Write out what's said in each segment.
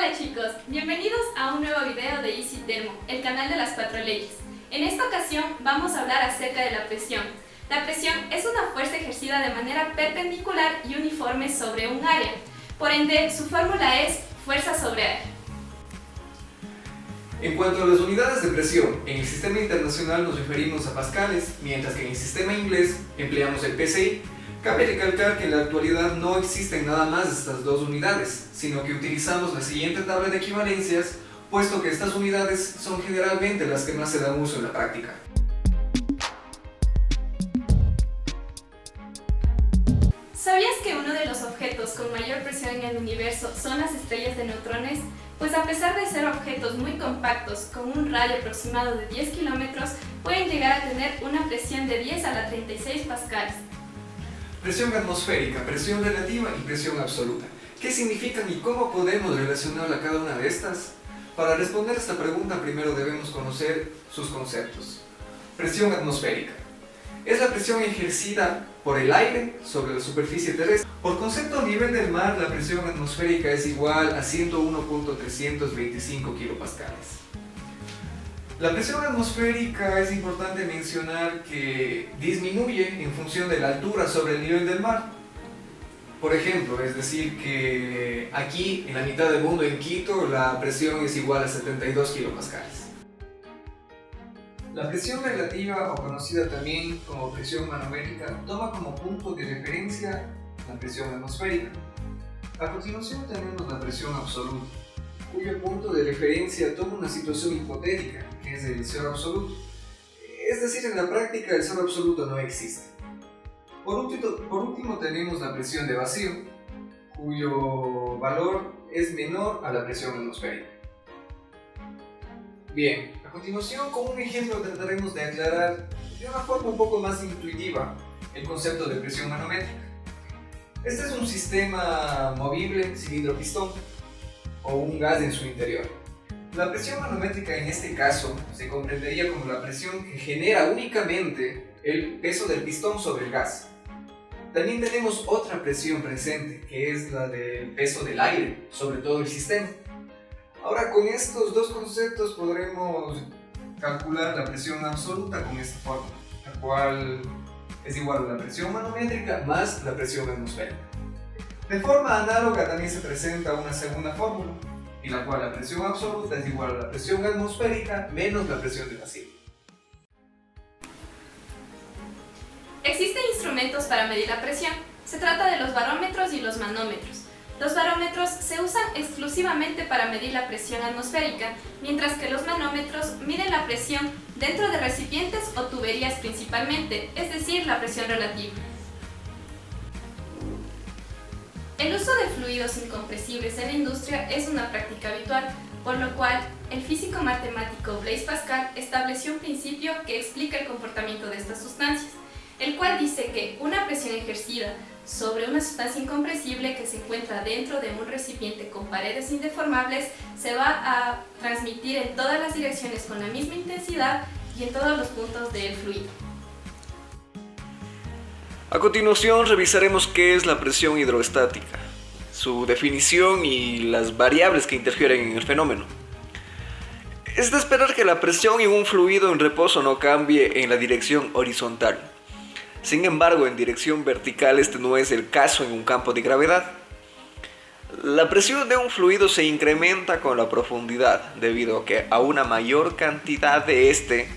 Hola chicos, bienvenidos a un nuevo video de Easy Thermo, el canal de las 4 leyes. En esta ocasión vamos a hablar acerca de la presión. La presión es una fuerza ejercida de manera perpendicular y uniforme sobre un área. Por ende, su fórmula es fuerza sobre área. En cuanto a las unidades de presión, en el sistema internacional nos referimos a pascales, mientras que en el sistema inglés empleamos el PSI. Cabe recalcar que en la actualidad no existen nada más de estas dos unidades, sino que utilizamos la siguiente tabla de equivalencias, puesto que estas unidades son generalmente las que más se dan uso en la práctica. ¿Sabías que uno de los objetos con mayor presión en el universo son las estrellas de neutrones? Pues a pesar de ser objetos muy compactos, con un radio aproximado de 10 kilómetros, pueden llegar a tener una presión de 10 a la 36 pascales. Presión atmosférica, presión relativa y presión absoluta. ¿Qué significan y cómo podemos relacionar a cada una de estas? Para responder esta pregunta primero debemos conocer sus conceptos. Presión atmosférica. Es la presión ejercida por el aire sobre la superficie terrestre. Por concepto a nivel del mar, la presión atmosférica es igual a 101.325 kilopascales. La presión atmosférica es importante mencionar que disminuye en función de la altura sobre el nivel del mar. Por ejemplo, es decir que aquí, en la mitad del mundo, en Quito, la presión es igual a 72 kilopascales. La presión relativa, o conocida también como presión manométrica, toma como punto de referencia la presión atmosférica. A continuación tenemos la presión absoluta, cuyo punto de referencia toma una situación hipotética, que es el cero absoluto. Es decir, en la práctica el cero absoluto no existe. Por último tenemos la presión de vacío, cuyo valor es menor a la presión atmosférica. Bien, a continuación con un ejemplo trataremos de aclarar de una forma un poco más intuitiva el concepto de presión manométrica. Este es un sistema movible cilindro-pistón o un gas en su interior. La presión manométrica en este caso se comprendería como la presión que genera únicamente el peso del pistón sobre el gas. También tenemos otra presión presente, que es la del peso del aire sobre todo el sistema. Ahora, con estos dos conceptos podremos calcular la presión absoluta con esta fórmula, la cual es igual a la presión manométrica más la presión atmosférica. De forma análoga también se presenta una segunda fórmula, en la cual la presión absoluta es igual a la presión atmosférica menos la presión de vacío. Existen instrumentos para medir la presión. Se trata de los barómetros y los manómetros. Los barómetros se usan exclusivamente para medir la presión atmosférica, mientras que los manómetros miden la presión dentro de recipientes o tuberías principalmente, es decir, la presión relativa. El uso de fluidos incompresibles en la industria es una práctica habitual, por lo cual el físico matemático Blaise Pascal estableció un principio que explica el comportamiento de estas sustancias, el cual dice que una presión ejercida sobre una sustancia incompresible que se encuentra dentro de un recipiente con paredes indeformables se va a transmitir en todas las direcciones con la misma intensidad y en todos los puntos del fluido. A continuación revisaremos qué es la presión hidrostática, su definición y las variables que interfieren en el fenómeno. Es de esperar que la presión en un fluido en reposo no cambie en la dirección horizontal. Sin embargo, en dirección vertical este no es el caso en un campo de gravedad. La presión de un fluido se incrementa con la profundidad, debido a que a una mayor cantidad de este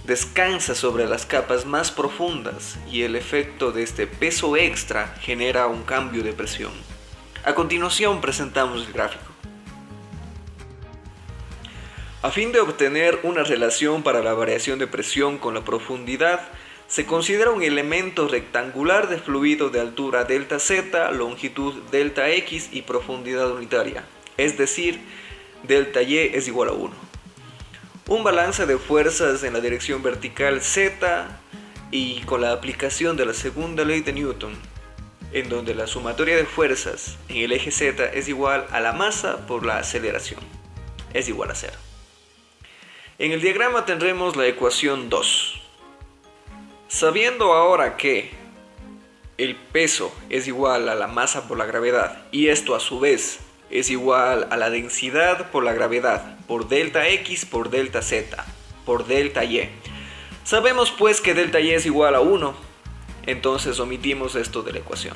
descansa sobre las capas más profundas y el efecto de este peso extra genera un cambio de presión. A continuación presentamos el gráfico. A fin de obtener una relación para la variación de presión con la profundidad, se considera un elemento rectangular de fluido de altura ΔZ, longitud ΔX y profundidad unitaria, es decir, ΔY es igual a 1. Un balance de fuerzas en la dirección vertical Z y con la aplicación de la segunda ley de Newton, en donde la sumatoria de fuerzas en el eje Z es igual a la masa por la aceleración, es igual a 0. En el diagrama tendremos la ecuación 2. Sabiendo ahora que el peso es igual a la masa por la gravedad y esto a su vez es igual a la densidad por la gravedad, por delta X por delta Z, por delta Y. Sabemos pues que delta Y es igual a 1, entonces omitimos esto de la ecuación.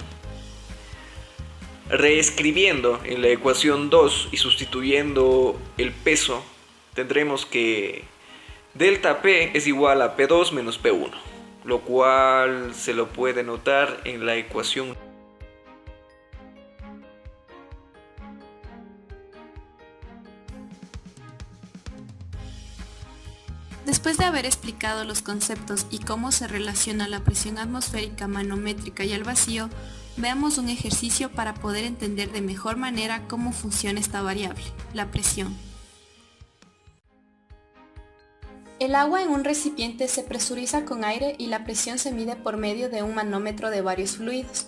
Reescribiendo en la ecuación 2 y sustituyendo el peso, tendremos que delta P es igual a P2 menos P1, lo cual se lo puede notar en la ecuación. Después de haber explicado los conceptos y cómo se relaciona la presión atmosférica manométrica y el vacío, veamos un ejercicio para poder entender de mejor manera cómo funciona esta variable, la presión. El agua en un recipiente se presuriza con aire y la presión se mide por medio de un manómetro de varios fluidos.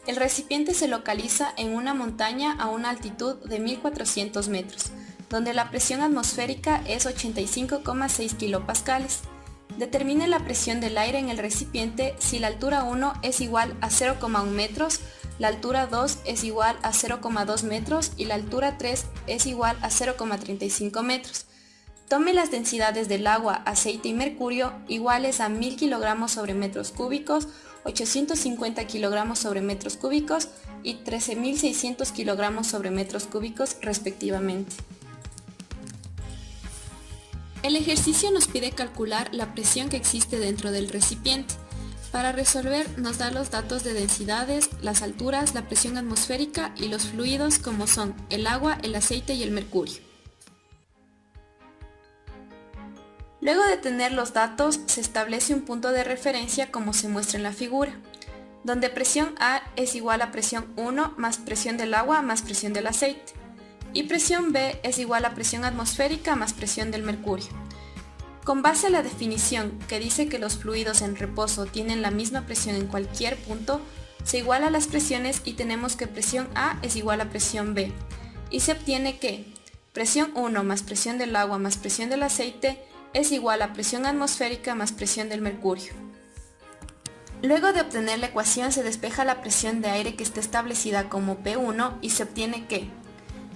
El recipiente se localiza en una montaña a una altitud de 1400 metros, donde la presión atmosférica es 85,6 kilopascales. Determine la presión del aire en el recipiente si la altura 1 es igual a 0,1 metros, la altura 2 es igual a 0,2 metros y la altura 3 es igual a 0,35 metros. Tome las densidades del agua, aceite y mercurio iguales a 1000 kilogramos sobre metros cúbicos, 850 kilogramos sobre metros cúbicos y 13.600 kilogramos sobre metros cúbicos respectivamente. El ejercicio nos pide calcular la presión que existe dentro del recipiente. Para resolver nos da los datos de densidades, las alturas, la presión atmosférica y los fluidos como son el agua, el aceite y el mercurio. Luego de tener los datos, se establece un punto de referencia como se muestra en la figura, donde presión A es igual a presión 1 más presión del agua más presión del aceite. Y presión B es igual a presión atmosférica más presión del mercurio. Con base a la definición que dice que los fluidos en reposo tienen la misma presión en cualquier punto, se iguala las presiones y tenemos que presión A es igual a presión B. Y se obtiene que presión 1 más presión del agua más presión del aceite es igual a presión atmosférica más presión del mercurio. Luego de obtener la ecuación se despeja la presión de aire que está establecida como P1 y se obtiene que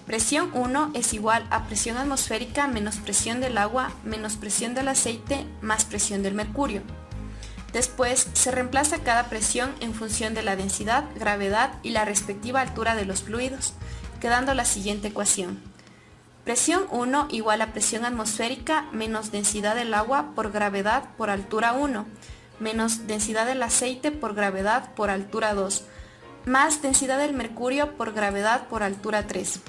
presión 1 es igual a presión atmosférica menos presión del agua menos presión del aceite más presión del mercurio. Después se reemplaza cada presión en función de la densidad, gravedad y la respectiva altura de los fluidos, quedando la siguiente ecuación. Presión 1 igual a presión atmosférica menos densidad del agua por gravedad por altura 1, menos densidad del aceite por gravedad por altura 2, más densidad del mercurio por gravedad por altura 3.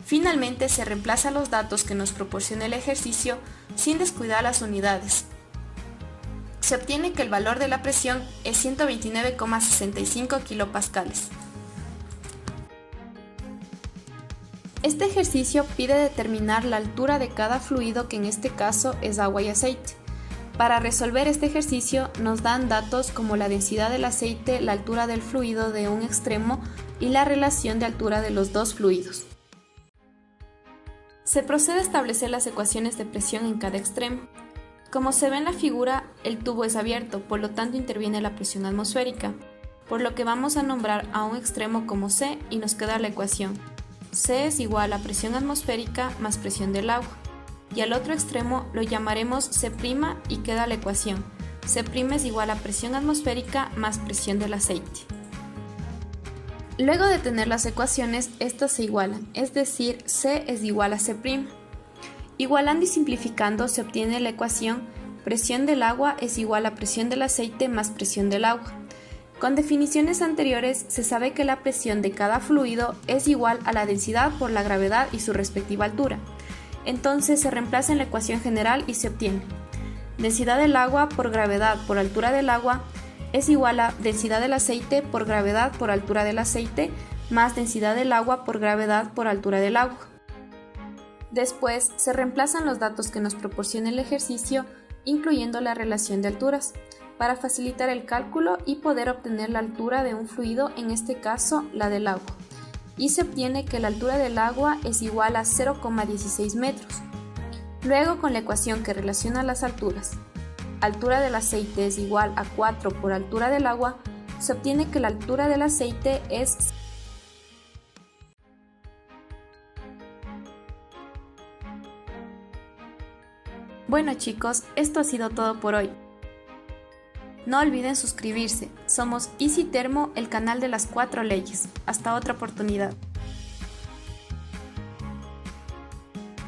Finalmente se reemplazan los datos que nos proporciona el ejercicio sin descuidar las unidades. Se obtiene que el valor de la presión es 129,65 kilopascales. Este ejercicio pide determinar la altura de cada fluido, que en este caso es agua y aceite. Para resolver este ejercicio nos dan datos como la densidad del aceite, la altura del fluido de un extremo y la relación de altura de los dos fluidos. Se procede a establecer las ecuaciones de presión en cada extremo. Como se ve en la figura, el tubo es abierto, por lo tanto interviene la presión atmosférica, por lo que vamos a nombrar a un extremo como C y nos queda la ecuación. C es igual a presión atmosférica más presión del agua, y al otro extremo lo llamaremos C' y queda la ecuación. C' es igual a presión atmosférica más presión del aceite. Luego de tener las ecuaciones, estas se igualan, es decir, C es igual a C'. Igualando y simplificando se obtiene la ecuación presión del agua es igual a presión del aceite más presión del agua. Con definiciones anteriores se sabe que la presión de cada fluido es igual a la densidad por la gravedad y su respectiva altura. Entonces se reemplaza en la ecuación general y se obtiene densidad del agua por gravedad por altura del agua es igual a densidad del aceite por gravedad por altura del aceite más densidad del agua por gravedad por altura del agua. Después se reemplazan los datos que nos proporciona el ejercicio, incluyendo la relación de alturas, para facilitar el cálculo y poder obtener la altura de un fluido, en este caso la del agua. Y se obtiene que la altura del agua es igual a 0,16 metros. Luego, con la ecuación que relaciona las alturas, altura del aceite es igual a 4 por altura del agua, se obtiene que la altura del aceite es Bueno chicos, esto ha sido todo por hoy. No olviden suscribirse. Somos Easy Termo, el canal de las 4 leyes. Hasta otra oportunidad.